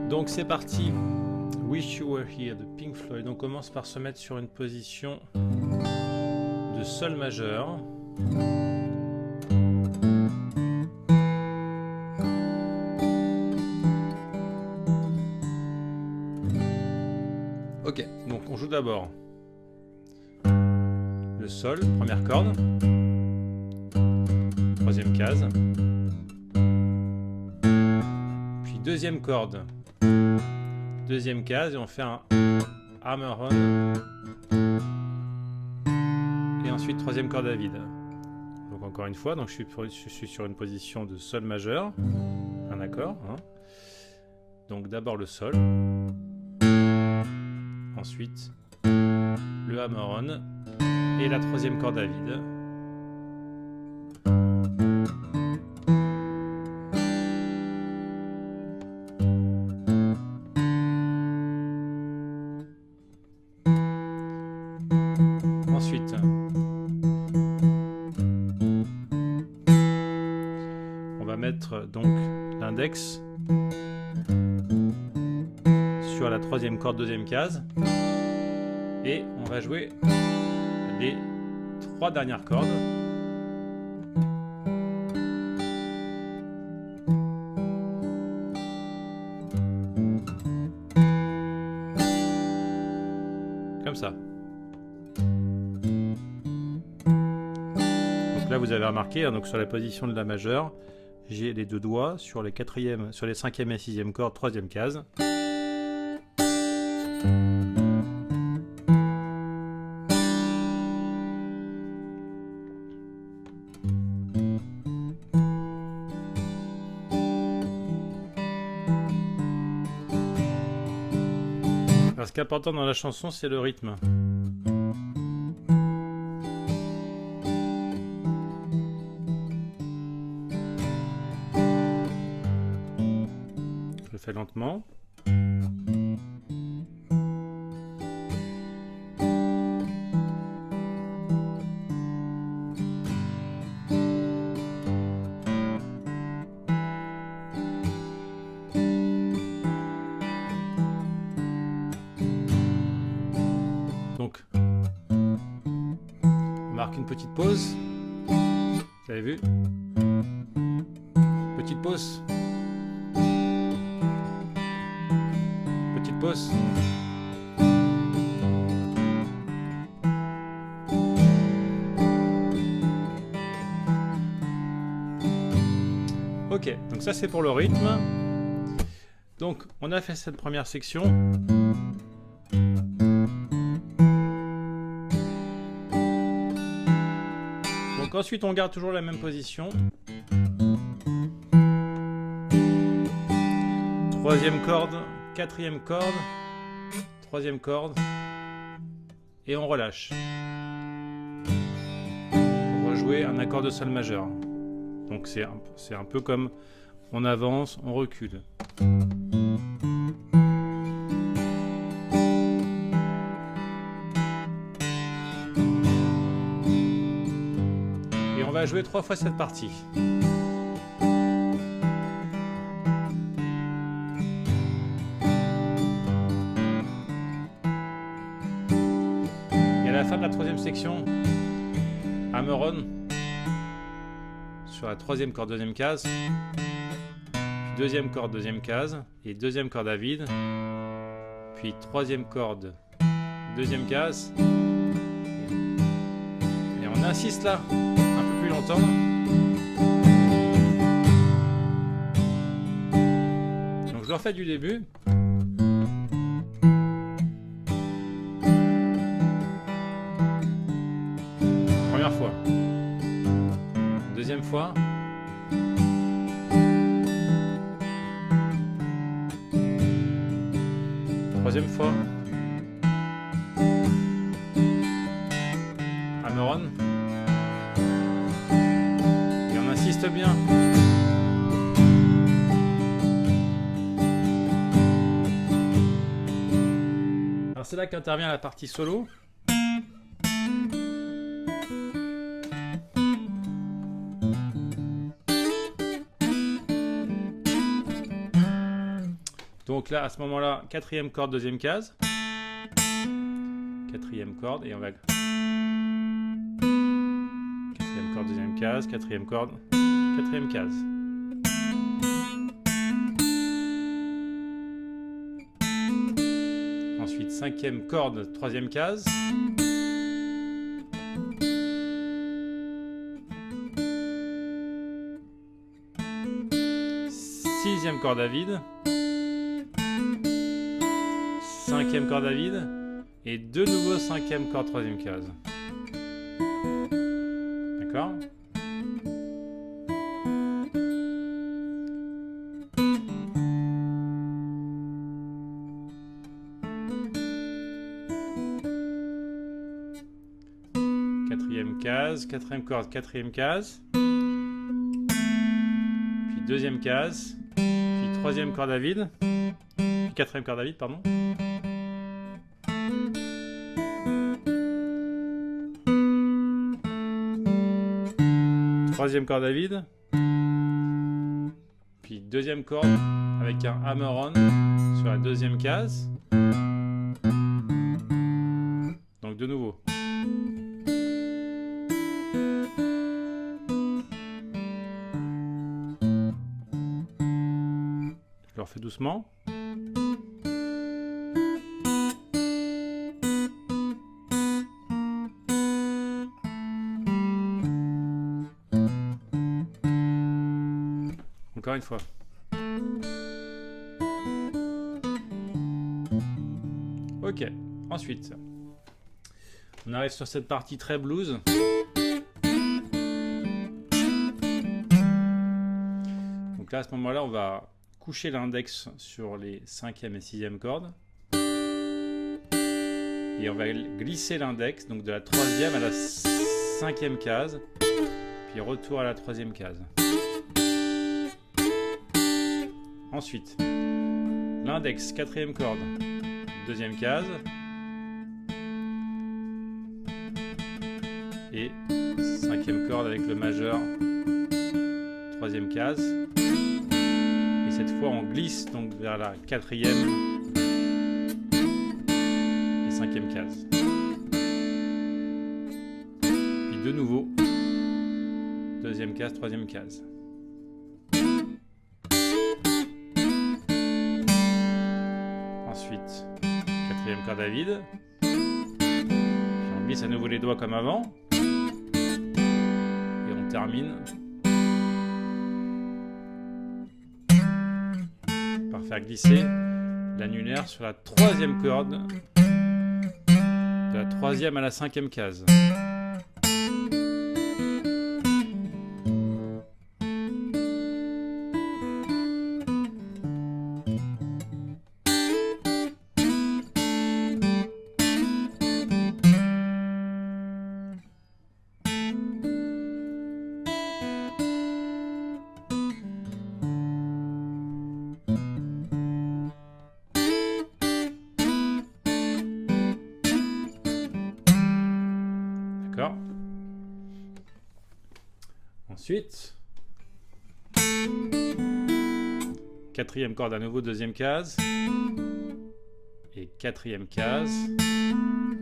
Donc c'est parti. Wish You Were Here de Pink Floyd. On commence par se mettre sur une position de sol majeur. Ok, donc on joue d'abord le sol, première corde, troisième case, puis deuxième corde, deuxième case, et on fait un hammer-on, et ensuite troisième corde à vide. Donc encore une fois, donc je suis sur une position de sol majeur, un accord, hein. Donc d'abord le sol, ensuite le hammer-on et la troisième corde à vide. Ensuite, on va mettre donc l'index sur la troisième corde, deuxième case, et on va jouer les trois dernières cordes. Comme ça. Donc là vous avez remarqué, hein, donc sur la position de la majeure, j'ai les deux doigts sur les quatrième, sur les cinquième et sixième cordes, troisième case. Alors, ce qui est important dans la chanson, c'est le rythme. Je le fais lentement. Donc, on marque une petite pause. Vous avez vu? Petite pause. Petite pause. Ok, donc ça c'est pour le rythme. Donc, on a fait cette première section. Donc ensuite on garde toujours la même position. Troisième corde, quatrième corde, troisième corde, et on relâche. Pour rejouer un accord de sol majeur. Donc c'est un peu comme on avance, on recule. On va jouer 3 fois cette partie. Et à la fin de la troisième section, hammer-on sur la troisième corde, deuxième case, puis deuxième corde, deuxième case, et deuxième corde à vide, puis troisième corde, deuxième case, et on insiste là. Longtemps. Donc je le refais du début. Première fois. Deuxième fois. Troisième fois. Hammer-on. Bien. Alors c'est là qu'intervient la partie solo. Donc là, à ce moment-là, quatrième corde, deuxième case. Quatrième corde, et on va... Quatrième corde, deuxième case, quatrième corde, quatrième case. Ensuite, cinquième corde, troisième case. Sixième corde à vide. Cinquième corde à vide. Et de nouveau cinquième corde, troisième case. D'accord ? Quatrième case, quatrième corde, quatrième case. Puis deuxième case. Puis troisième corde à vide. Puis quatrième corde à vide, pardon. Troisième corde à vide. Puis deuxième corde avec un hammer-on sur la deuxième case. Donc de nouveau. Je le refais doucement. Encore une fois. Ok, ensuite, on arrive sur cette partie très blues. Donc là, à ce moment-là, on va coucher l'index sur les 5e et 6e cordes. Et on va glisser l'index, donc de la 3e à la 5e case. Puis retour à la 3e case. Ensuite, l'index, 4e corde, 2e case. Et 5e corde avec le majeur, 3e case. Et cette fois, on glisse donc vers la 4e et 5e case. Puis de nouveau, 2e case, 3e case. Ensuite, 4e corde à vide. Puis on glisse à nouveau les doigts comme avant. Et on termine par faire glisser l'annulaire sur la 3e corde. De la 3e à la 5e case. D'accord. Ensuite, 4e corde à nouveau, 2e case. Et 4e case.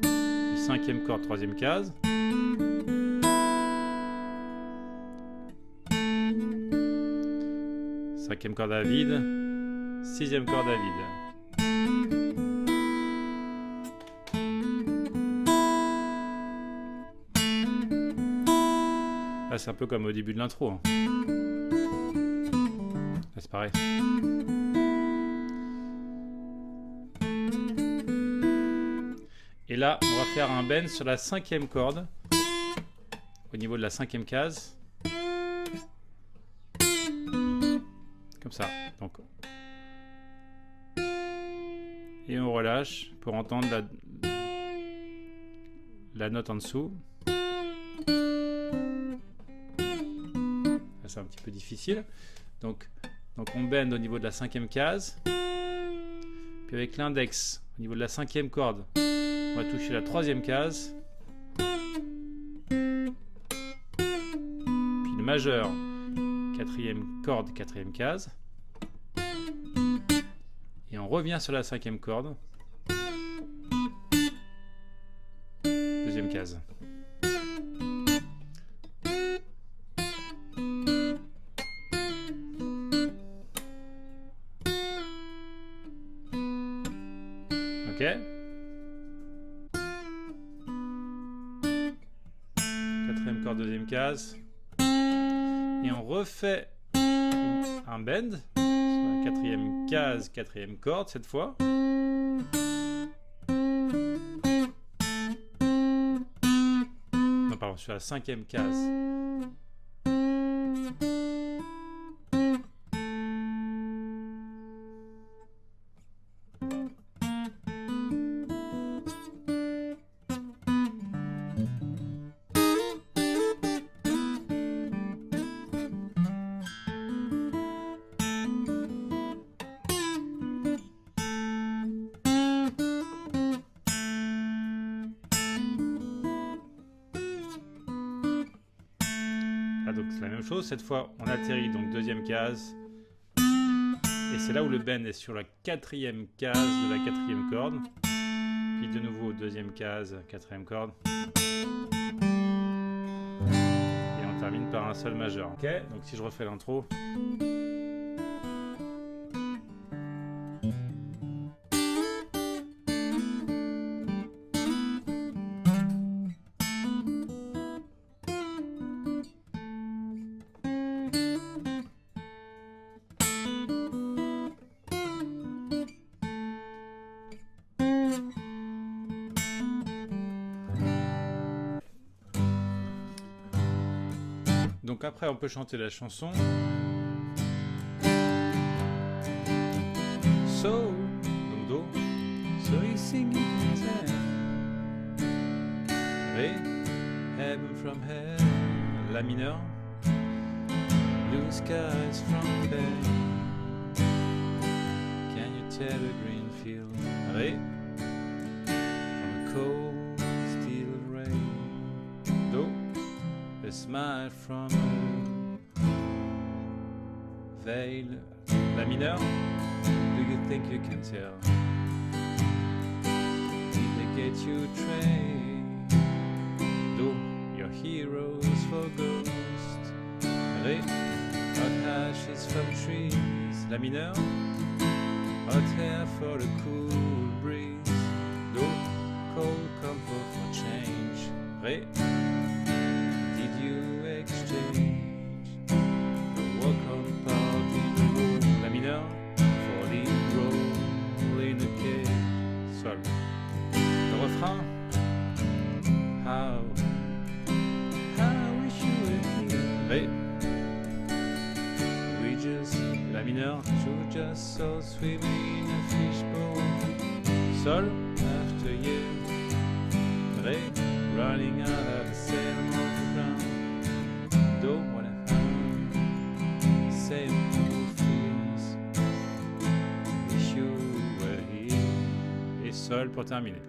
Puis 5e corde, 3e case. Cinquième corde à vide. 6e corde à vide. Là, c'est un peu comme au début de l'intro. Hein. Là, c'est pareil. Et là, on va faire un bend sur la 5e corde. Au niveau de la 5e case. Comme ça. Donc. Et on relâche pour entendre la note en dessous. C'est un petit peu difficile. Donc on bend au niveau de la 5e case. Puis avec l'index au niveau de la 5e corde, on va toucher la 3e case. Puis le majeur, 4e corde, 4e case. Et on revient sur la 5e corde. Deuxième case. Ok. Quatrième corde, deuxième case. Et on refait un bend sur la quatrième case, quatrième corde cette fois. Non, pardon, sur la 5e case. Donc c'est la même chose, cette fois on atterrit donc deuxième case et c'est là où le bend est sur la quatrième case de la quatrième corde, puis de nouveau deuxième case, quatrième corde et on termine par un sol majeur. Ok, donc si je refais l'intro. Donc après on peut chanter la chanson. So, donc Do. So you sing it Ré, heaven from hell, La mineur. Blue skies from Spain. Can you tell a green field? Ré, from a cold steel rain. Do. A smile from a veil. La mineur. Do you think you can tell? Did they get you trained? Do your heroes for ghosts? Ré. Hot ashes from trees. La mineur. Hot hair for the cool breeze. Do cold comfort for change. Ré. Le refrain. How I wish you were here. Ré. We just, La mineur. You just saw swimming in a fishbowl. Sol after year. Ré. Running out of the same old ground. Do what I found. Same old fears. Wish you were here. Et Sol pour terminer.